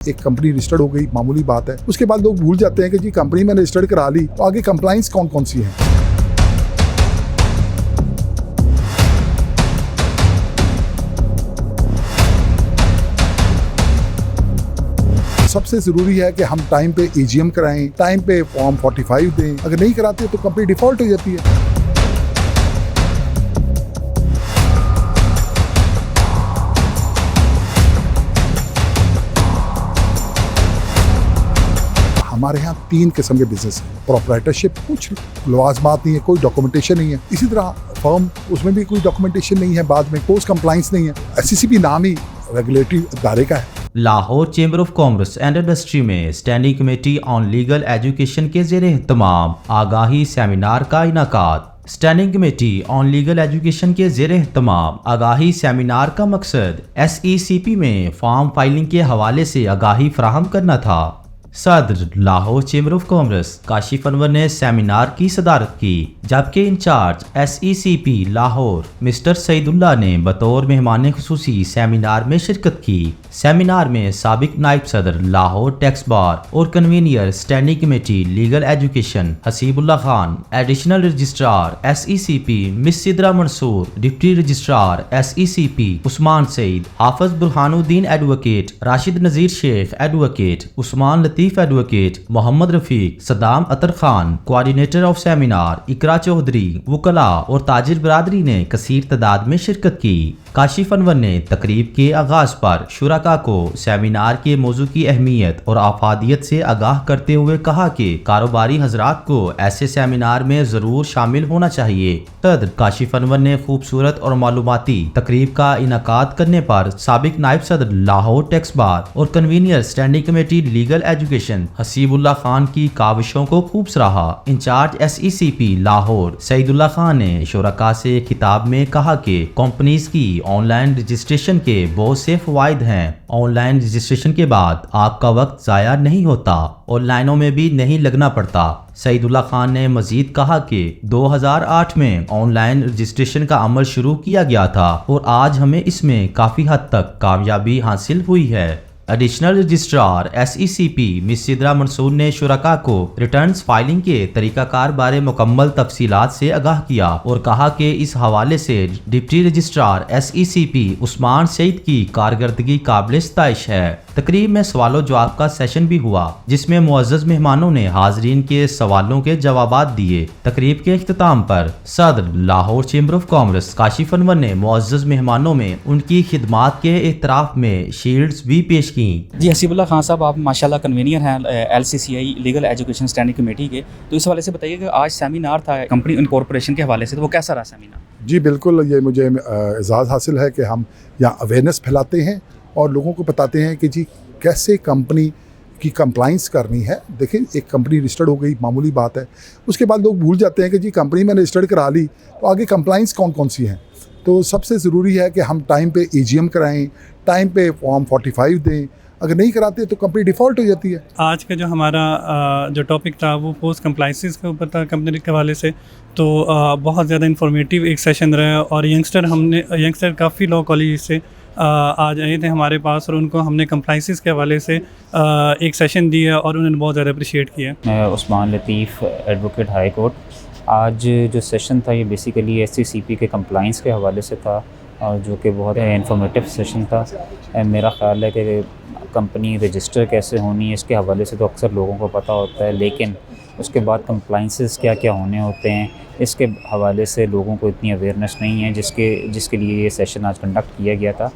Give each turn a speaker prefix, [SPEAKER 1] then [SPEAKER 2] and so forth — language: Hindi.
[SPEAKER 1] एक कंपनी रजिस्टर्ड हो गई मामूली बात है, उसके बाद लोग भूल जाते हैं कि जी कंपनी मैंने रजिस्टर्ड करा ली, तो आगे कंप्लाइंस कौन कौन सी है। सबसे ज़रूरी है कि हम टाइम पे AGM कराएं, टाइम पे फॉर्म 45 दें, अगर नहीं कराते तो कंपनी डिफ़ॉल्ट हो जाती है। हमारे यहाँ 3 किस्म के बिजनेस हैं। प्रोप्राइटरशिप, कुछ लवाजमात नहीं है, कोई डॉक्यूमेंटेशन नहीं है। इसी तरह फर्म, उसमें भी कोई डॉक्यूमेंटेशन नहीं है, बाद में पोस्ट कंप्लाइंस नहीं है। SCCP नाम ही रेगुलेटरी इदारे का है।
[SPEAKER 2] Lahore chamber of commerce and industry में standing committee on legal education के ज़ेरे एहतमाम आगाही सेमिनार का इनाकाद। Standing committee on legal education के ज़ेरे एहतमाम आगाही सेमिनार का मकसद SECP में फॉर्म फाइलिंग के हवाले से आगाही फराहम करना था। सदर Lahore chamber of commerce Kashif Anwar ने सेमिनार की सदारत की, जबकि incharge SECP Lahore mister Saeedullah ने बतौर मेहमान खुसूसी सेमिनार में शिरकत की। सेमिनार में साबिक नायब सदर लाहौर टैक्स बार और convener standing committee legal education Haseebullah Khan, additional registrar SECP miss Sidra Mansoor, deputy registrar SECP Usman Saeed, Hafiz Burhanuddin advocate, Rashid Nazir Sheikh advocate, Usman Latif advocate, Mohammad Rafiq, Saddam Attar Khan, coordinator of seminar Iqra Chaudhry, वकला और ताजिर बरादरी ने कसीर तादाद में शिरकत की। काशिफ अनवर ने तकरीब के आगाज पर शुरका को सेमिनार के मौजू की अहमियत और आफादियत से आगाह करते हुए कहा कि कारोबारी हजरात को ऐसे सेमिनार में जरूर शामिल होना चाहिए। सदर काशिफ अनवर ने खूबसूरत और मालूमाती तकरीब का इनाकाद करने पर साबिक नायब सदर लाहौर टैक्स बार और convener standing committee legal education Haseebullah Khan की काविशों को खूब सराहा। इंचार्ज SECP लाहौर सईदुल्ला खान ने शुरका से खिताब में कहा कि कंपनीज की ऑनलाइन रजिस्ट्रेशन के बहुत से फवाइद हैं। ऑनलाइन रजिस्ट्रेशन के बाद आपका वक्त ज़ाया नहीं होता और लाइनों में भी नहीं लगना पड़ता। सईदुल्ला खान ने मजीद कहा कि 2008 में ऑनलाइन रजिस्ट्रेशन का अमल शुरू किया गया था और आज हमें इसमें काफ़ी हद तक कामयाबी हासिल हुई है। Additional registrar SECP miss Sidra Mansoor ने शुरका को रिटर्न्स फाइलिंग के तरीकाकार बारे मुकम्मल तफसीलात से आगाह किया और कहा कि इस हवाले से deputy registrar SECP Usman Saeed की कारकर्दगी काबिल सताइश है। तकरीब में सवालों जवाब का सेशन भी हुआ, जिसमें मुअज़्ज़ज़ मेहमानों ने हाजरीन के सवालों के जवाबात दिए। तकरीब के इख्तिताम पर सदर Lahore chamber of commerce Kashif Anwar ने मुअज़्ज़ज़ मेहमानों में उनकी खिदमात के एतराफ़ में शील्ड्स भी पेश की।
[SPEAKER 3] जी हसीबुल्ला खान साहब, आप माशाल्लाह कन्वीनियर हैं LCCI legal education standing committee के, तो इस हवाले से बताइए कि आज सेमिनार था कंपनी इनकॉर्पोरेशन के हवाले से, तो वो कैसा रहा सेमिनार?
[SPEAKER 1] जी बिल्कुल, ये मुझे एजाज़ हासिल है कि हम यहाँ अवेयरनेस फैलाते हैं और लोगों को बताते हैं कि जी कैसे कंपनी की कंप्लाइंस करनी है। देखिए, एक कंपनी रजिस्टर्ड हो गई मामूली बात है, उसके बाद लोग भूल जाते हैं कि जी कंपनी मैंने रजिस्टर्ड करा ली, तो आगे कंप्लाइंस कौन कौन सी हैं। तो सबसे ज़रूरी है कि हम टाइम पे AGM कराएं, टाइम पे फॉर्म 45 दें, अगर नहीं कराते तो कंपनी डिफ़ॉल्ट हो जाती है।
[SPEAKER 4] आज का जो हमारा जो टॉपिक था वो पोस्ट कंप्लाइंसेस के ऊपर था कंपनी के हवाले से, तो बहुत ज़्यादा इन्फॉर्मेटिव एक सेशन रहा और यंगस्टर काफ़ी लॉ कॉलेज से आज आए थे हमारे पास और उनको हमने कंप्लाइंसेस के हवाले से एक सेशन दिया और उन्होंने बहुत ज़्यादा अप्रिशिएट किया।
[SPEAKER 5] मैं Usman Latif advocate high court. आज जो सेशन था ये बेसिकली SECP के कंप्लाइंस के हवाले से था और जो कि बहुत इंफॉर्मेटिव सेशन था। मेरा ख़्याल है कि कंपनी रजिस्टर कैसे होनी है इसके हवाले से तो अक्सर लोगों को पता होता है, लेकिन उसके बाद कंप्लाइंसेस क्या क्या होने होते हैं इसके हवाले से लोगों को इतनी अवेयरनेस नहीं है, जिसके लिए ये सेशन आज कंडक्ट किया गया था।